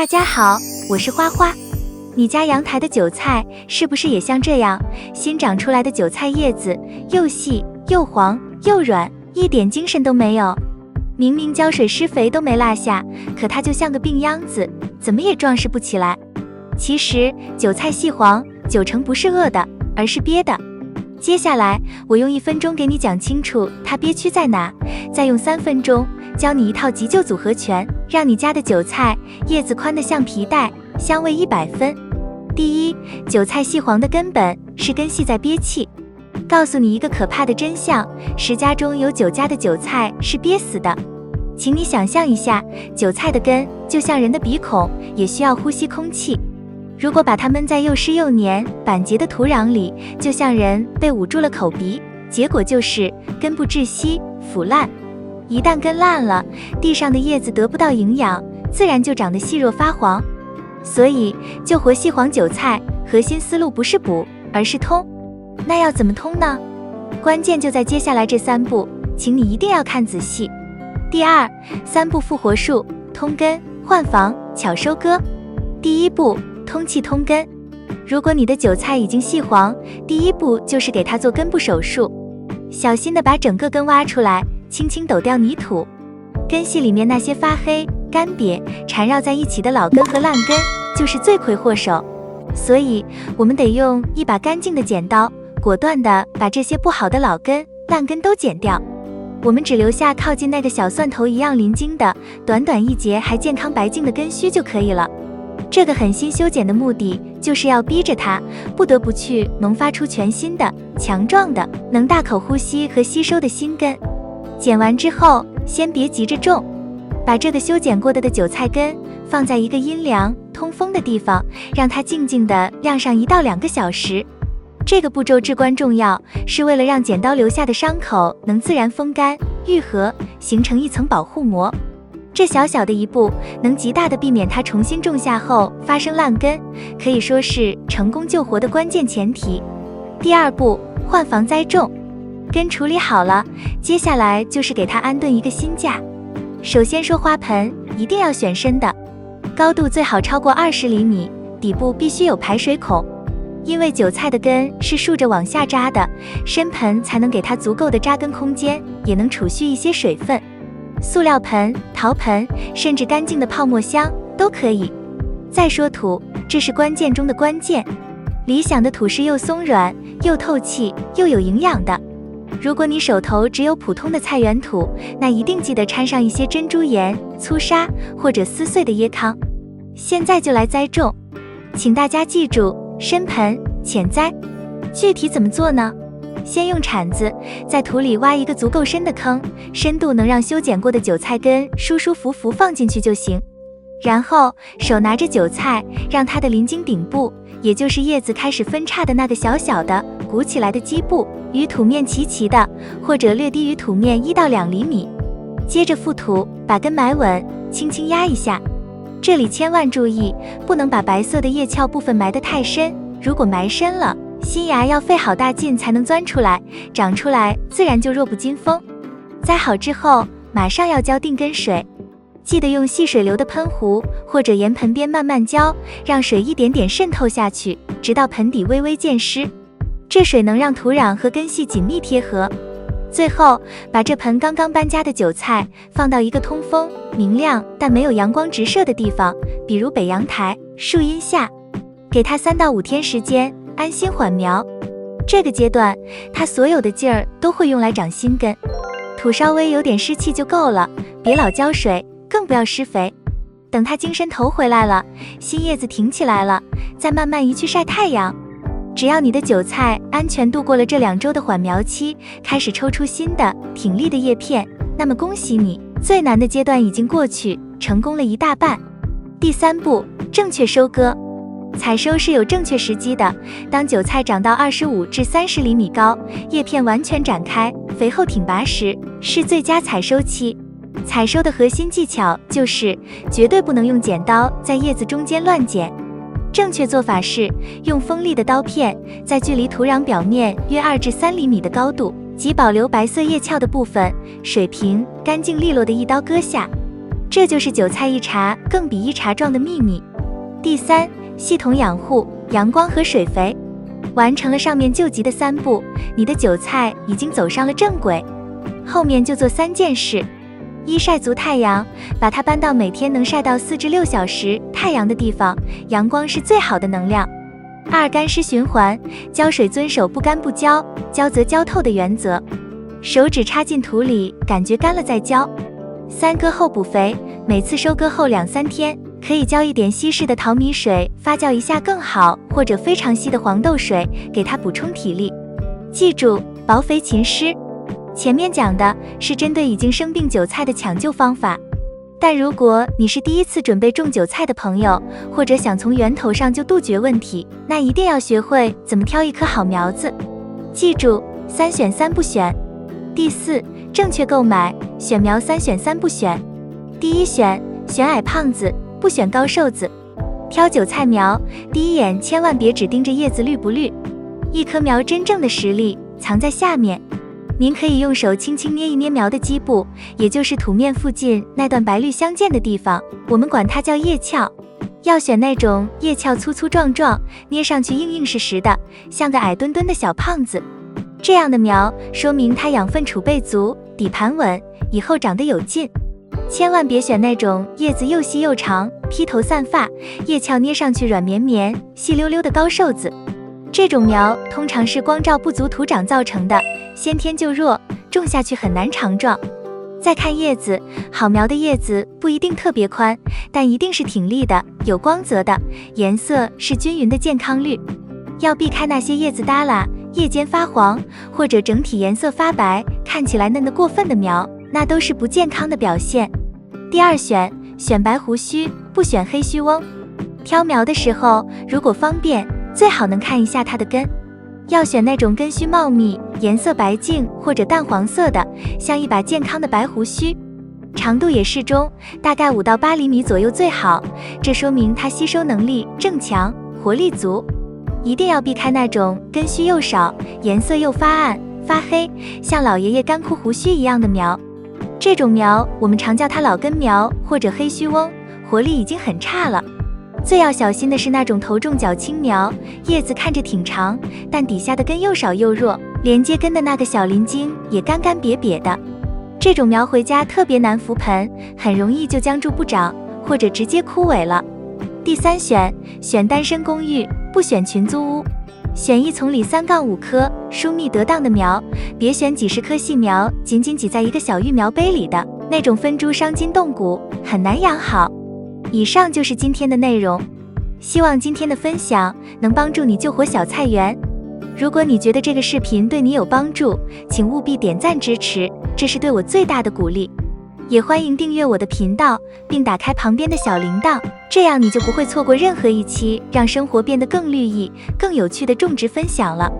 大家好，我是花花。你家阳台的韭菜是不是也像这样，新长出来的韭菜叶子又细又黄又软，一点精神都没有？明明浇水施肥都没落下，可它就像个病秧子，怎么也壮实不起来。其实韭菜细黄90%不是饿的，而是憋的。接下来我用1分钟给你讲清楚它憋屈在哪，再用3分钟教你一套急救组合拳，让你家的韭菜叶子宽得像皮带，香味100分。第一，韭菜细黄的根本是根系在憋气。告诉你一个可怕的真相，10家中有9家的韭菜是憋死的。请你想象一下，韭菜的根就像人的鼻孔，也需要呼吸空气。如果把它闷在又湿又黏板结的土壤里，就像人被捂住了口鼻，结果就是根部窒息腐烂。一旦根烂了，地上的叶子得不到营养，自然就长得细弱发黄。所以救活细黄韭菜，核心思路不是补，而是通。那要怎么通呢？关键就在接下来这3步，请你一定要看仔细。第二，3步复活术：通根、换防、巧收割。第1步，通气通根。如果你的韭菜已经细黄，第1步就是给它做根部手术。小心地把整个根挖出来，轻轻抖掉泥土。根系里面那些发黑、干瘪、缠绕在一起的老根和烂根，就是罪魁祸首。所以我们得用一把干净的剪刀，果断地把这些不好的老根、烂根都剪掉。我们只留下靠近那个小蒜头一样鳞茎的、短短1节还健康白净的根须就可以了。这个狠心修剪的目的，就是要逼着它不得不去萌发出全新的、强壮的、能大口呼吸和吸收的新根。剪完之后，先别急着种，把这个修剪过的韭菜根放在一个阴凉、通风的地方，让它静静地晾上1到2个小时。这个步骤至关重要，是为了让剪刀留下的伤口能自然风干、愈合，形成一层保护膜。这小小的一步，能极大地避免它重新种下后发生烂根，可以说是成功救活的关键前提。第2步，换防栽种。根处理好了，接下来就是给它安顿一个新架。首先说花盆，一定要选深的，高度最好超过20厘米，底部必须有排水孔。因为韭菜的根是竖着往下扎的，深盆才能给它足够的扎根空间，也能储蓄一些水分。塑料盆、陶盆，甚至干净的泡沫箱都可以。再说土，这是关键中的关键。理想的土是又松软、又透气、又有营养的。如果你手头只有普通的菜园土，那一定记得掺上一些珍珠盐、粗沙或者撕碎的椰糠。现在就来栽种，请大家记住，深盆浅栽。具体怎么做呢？先用铲子在土里挖一个足够深的坑，深度能让修剪过的韭菜根舒舒服服放进去就行。然后手拿着韭菜，让它的鳞茎顶部，也就是叶子开始分叉的那个小小的鼓起来的基部，与土面齐齐的，或者略低于土面1到2厘米。接着覆土，把根埋稳，轻轻压一下。这里千万注意，不能把白色的叶鞘部分埋得太深，如果埋深了，新芽要费好大劲才能钻出来，长出来自然就弱不禁风。栽好之后，马上要浇定根水，记得用细水流的喷壶或者沿盆边慢慢浇，让水一点点渗透下去，直到盆底微微见湿。这水能让土壤和根系紧密贴合。最后，把这盆刚刚搬家的韭菜放到一个通风、明亮但没有阳光直射的地方，比如北阳台、树荫下，给它3到5天时间，安心缓苗。这个阶段，它所有的劲儿都会用来长新根。土稍微有点湿气就够了，别老浇水，更不要施肥。等它精神头回来了，新叶子挺起来了，再慢慢移去晒太阳。只要你的韭菜安全度过了这2周的缓苗期，开始抽出新的挺立的叶片，那么恭喜你，最难的阶段已经过去，成功了1大半。第3步，正确收割。采收是有正确时机的，当韭菜长到25至30厘米高，叶片完全展开，肥厚挺拔时，是最佳采收期。采收的核心技巧就是绝对不能用剪刀在叶子中间乱剪。正确做法是用锋利的刀片，在距离土壤表面约2至3厘米的高度，即保留白色叶鞘的部分，水平、干净利落的一刀割下。这就是韭菜一茬更比一茬壮的秘密。第3，系统养护，阳光和水肥。完成了上面救急的3步，你的韭菜已经走上了正轨。后面就做3件事：一、晒足太阳，把它搬到每天能晒到4至6小时太阳的地方，阳光是最好的能量。2、干湿循环，浇水遵守不干不浇，浇则浇透的原则，手指插进土里，感觉干了再浇。3、割后补肥，每次收割后2-3天，可以浇一点稀释的淘米水，发酵一下更好，或者非常稀的黄豆水，给它补充体力。记住，薄肥勤湿。前面讲的是针对已经生病韭菜的抢救方法，但如果你是第一次准备种韭菜的朋友，或者想从源头上就杜绝问题，那一定要学会怎么挑一棵好苗子。记住，3选3不选。第4，正确购买，选苗3选3不选。第1选矮胖子，不选高瘦子。挑韭菜苗，第一眼千万别只盯着叶子绿不绿，一棵苗真正的实力藏在下面。您可以用手轻轻捏一捏苗的基部，也就是土面附近那段白绿相间的地方，我们管它叫叶鞘。要选那种叶鞘粗粗壮壮，捏上去硬硬实实的，像个矮墩墩的小胖子。这样的苗说明它养分储备足，底盘稳，以后长得有劲。千万别选那种叶子又细又长，披头散发，叶鞘捏上去软绵绵、细溜溜的高瘦子。这种苗通常是光照不足土长造成的，先天就弱，种下去很难长壮。再看叶子，好苗的叶子不一定特别宽，但一定是挺立的，有光泽的，颜色是均匀的健康绿。要避开那些叶子耷拉、叶尖发黄，或者整体颜色发白，看起来嫩得过分的苗，那都是不健康的表现。第2选白胡须，不选黑须翁。挑苗的时候，如果方便，最好能看一下它的根，要选那种根须茂密、颜色白净或者淡黄色的，像一把健康的白胡须。长度也适中，大概5到8厘米左右最好，这说明它吸收能力正强，活力足。一定要避开那种根须又少、颜色又发暗、发黑，像老爷爷干枯胡须一样的苗。这种苗我们常叫它老根苗或者黑须翁，活力已经很差了。最要小心的是那种头重脚轻苗，叶子看着挺长，但底下的根又少又弱，连接根的那个小鳞茎也干干瘪瘪的。这种苗回家特别难扶盆，很容易就僵住不长，或者直接枯萎了。第3选单身公寓，不选群租屋。选一丛里3-5棵疏密得当的苗，别选几十棵细苗紧紧挤在一个小育苗杯里的，那种分株伤筋动骨，很难养好。以上就是今天的内容，希望今天的分享能帮助你救活小菜园。如果你觉得这个视频对你有帮助，请务必点赞支持，这是对我最大的鼓励。也欢迎订阅我的频道，并打开旁边的小铃铛，这样你就不会错过任何一期让生活变得更绿意、更有趣的种植分享了。